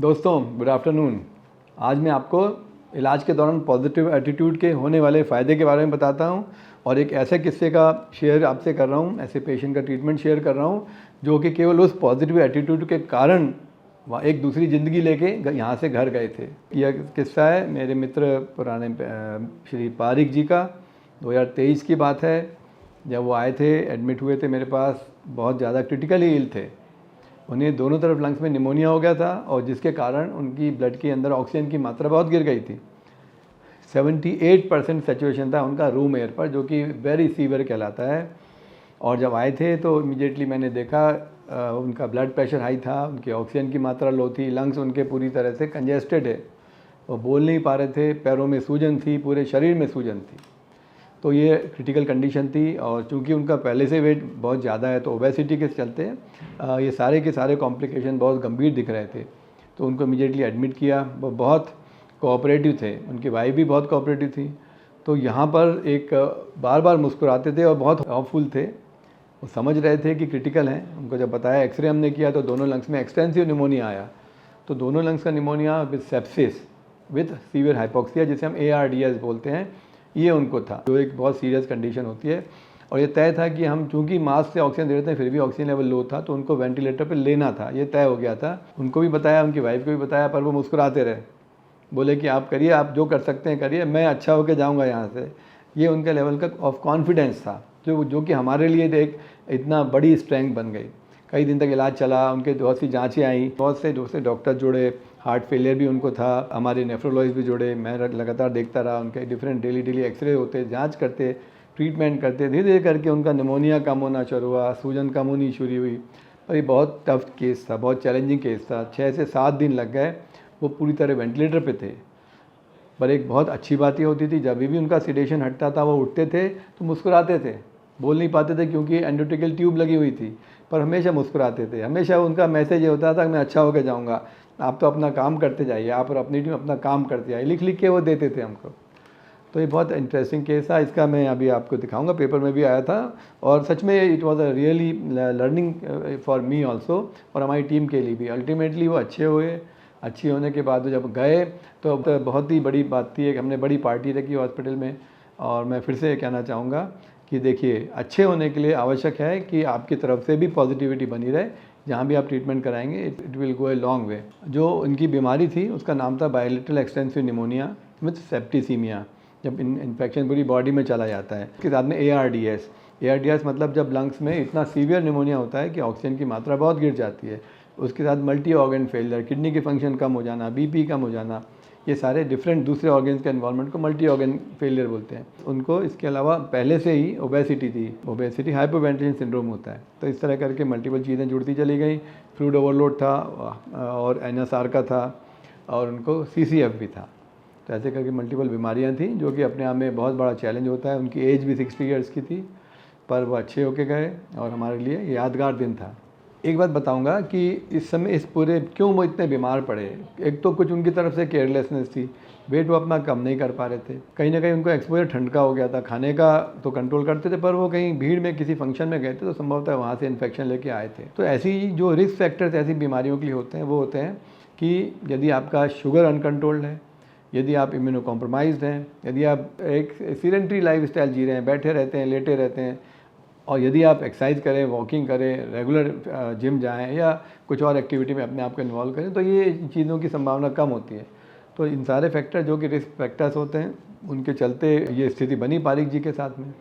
दोस्तों good afternoon. आज मैं आपको इलाज के दौरान पॉजिटिव एटीट्यूड के होने वाले फ़ायदे के बारे में बताता हूं और एक ऐसे किस्से का शेयर आपसे कर रहा हूं, ऐसे पेशेंट का ट्रीटमेंट शेयर कर रहा हूं जो कि केवल उस पॉजिटिव एटीट्यूड के कारण वह एक दूसरी ज़िंदगी लेके यहाँ से घर गए थे। यह किस्सा है मेरे मित्र पुराने श्री पारिक जी का। 2023 की बात है, जब वो आए थे, एडमिट हुए थे मेरे पास, बहुत ज़्यादा क्रिटिकली इल थे। उन्हें दोनों तरफ लंग्स में निमोनिया हो गया था और जिसके कारण उनकी ब्लड के अंदर ऑक्सीजन की मात्रा बहुत गिर गई थी। 78% सैचुरेशन था उनका रूम एयर पर, जो कि वेरी सीवियर कहलाता है। और जब आए थे तो इमीडिएटली मैंने देखा उनका ब्लड प्रेशर हाई था, उनकी ऑक्सीजन की मात्रा लो थी, लंग्स उनके पूरी तरह से कंजेस्टेड है, वो बोल नहीं पा रहे थे, पैरों में सूजन थी, पूरे शरीर में सूजन थी। तो ये क्रिटिकल कंडीशन थी और चूंकि उनका पहले से वेट बहुत ज़्यादा है तो ओबेसिटी के चलते ये सारे के सारे कॉम्प्लिकेशन बहुत गंभीर दिख रहे थे। तो उनको इमीडिएटली एडमिट किया। वो बहुत कोऑपरेटिव थे, उनकी वाइफ भी बहुत कोऑपरेटिव थी। तो यहाँ पर एक बार बार मुस्कुराते थे और बहुत होपफुल थे। वो समझ रहे थे कि क्रिटिकल हैं। उनको जब बताया, एक्सरे हमने किया तो दोनों लंग्स में एक्सटेंसिव निमोनिया आया। तो दोनों लंग्स का pneumonia with sepsis with severe hypoxia, जिसे हम ARDS बोलते हैं, ये उनको था, जो एक बहुत सीरियस कंडीशन होती है। और ये तय था कि हम चूंकि मास्क से ऑक्सीजन दे रहे थे फिर भी ऑक्सीजन लेवल लो था, तो उनको वेंटिलेटर पे लेना था, ये तय हो गया था। उनको भी बताया, उनकी वाइफ को भी बताया, पर वो मुस्कुराते रहे। बोले कि आप करिए, आप जो कर सकते हैं करिए, मैं अच्छा होकर जाऊँगा यहाँ से। ये उनके लेवल का ऑफ कॉन्फिडेंस था, जो कि हमारे लिए एक इतना बड़ी स्ट्रेंथ बन गई। कई दिन तक इलाज चला, उनके बहुत सी जाँचें आई, बहुत से दूसरे डॉक्टर जुड़े, हार्ट फेलियर भी उनको था, हमारे नेफ्रोलॉजिस्ट भी जुड़े, मैं लगातार देखता रहा, उनके डिफरेंट डेली एक्सरे होते, जांच करते, ट्रीटमेंट करते। धीरे धीरे करके उनका निमोनिया कम होना शुरू हुआ, सूजन कम होनी शुरू हुई। पर ये बहुत टफ केस था, बहुत चैलेंजिंग केस था। 6 से 7 दिन लग गए, वो पूरी तरह वेंटिलेटर पे थे। पर एक बहुत अच्छी बात ये होती थी, जब भी उनका सिडेशन हटता था, वो उठते थे तो मुस्कुराते थे। बोल नहीं पाते थे क्योंकि एंडोट्रेकियल ट्यूब लगी हुई थी, पर हमेशा मुस्कुराते थे। हमेशा उनका मैसेज ये होता था कि मैं अच्छा होकर जाऊँगा, आप तो अपना काम करते जाइए, आप और अपनी टीम अपना काम करते जाइए, लिख लिख के वो देते थे हमको। तो ये बहुत इंटरेस्टिंग केस था, इसका मैं अभी आपको दिखाऊंगा, पेपर में भी आया था। और सच में it was a really learning for me also, और हमारी टीम के लिए भी। अल्टीमेटली वो अच्छे हुए। अच्छी होने के बाद जब गए तो बहुत ही बड़ी बात थी, एक हमने बड़ी पार्टी रखी हॉस्पिटल में। और मैं फिर से कहना चाहूँगा कि देखिए, अच्छे होने के लिए आवश्यक है कि आपकी तरफ से भी पॉजिटिविटी बनी रहे। जहाँ भी आप ट्रीटमेंट कराएंगे, it will go a long way. जो उनकी बीमारी थी उसका नाम था bilateral extensive pneumonia with septicaemia, जब इन्फेक्शन पूरी बॉडी में चला जाता है। इसके साथ में ARDS मतलब जब लंग्स में इतना सीवियर निमोनिया होता है कि ऑक्सीजन की मात्रा बहुत गिर जाती है। उसके साथ मल्टी ऑर्गन फेलियर, किडनी की फंक्शन कम हो जाना, BP कम हो जाना, ये सारे डिफरेंट दूसरे ऑर्गन्स के इन्वॉल्वमेंट को मल्टी ऑर्गन फेलियर बोलते हैं। उनको इसके अलावा पहले से ही ओबेसिटी थी, ओबेसिटी हाइपोवेंटिलेशन सिंड्रोम होता है। तो इस तरह करके मल्टीपल चीज़ें जुड़ती चली गई। फ्लूइड ओवरलोड था और NSR का था और उनको CCF भी था। तो ऐसे करके मल्टीपल बीमारियां थी, जो कि अपने आप में बहुत बड़ा चैलेंज होता है। उनकी एज भी 60 ईयर्स की थी, पर वो अच्छे होके गए और हमारे लिए यादगार दिन था। एक बात बताऊंगा कि इस समय इस पूरे क्यों वो इतने बीमार पड़े। एक तो कुछ उनकी तरफ से केयरलेसनेस थी, वेट वो अपना कम नहीं कर पा रहे थे। कहीं ना कहीं उनको एक्सपोजर ठंड का हो गया था। खाने का तो कंट्रोल करते थे, पर वो कहीं भीड़ में किसी फंक्शन में गए थे तो संभवतः वहाँ से इन्फेक्शन लेके आए थे। तो ऐसी जो रिस्क फैक्टर्स ऐसी बीमारियों के लिए होते हैं, वो होते हैं कि यदि आपका शुगर अनकंट्रोल्ड है, यदि आप इम्यूनो कॉम्प्रोमाइज्ड हैं, यदि आप एक सीडेंट्री लाइफ स्टाइल जी रहे हैं, बैठे रहते हैं, लेटे रहते हैं, और यदि आप एक्सरसाइज करें, वॉकिंग करें, रेगुलर जिम जाएं या कुछ और एक्टिविटी में अपने आप को इन्वॉल्व करें, तो ये चीज़ों की संभावना कम होती है। तो इन सारे फैक्टर जो कि रिस्क फैक्टर्स होते हैं, उनके चलते ये स्थिति बनी पारिक जी के साथ में।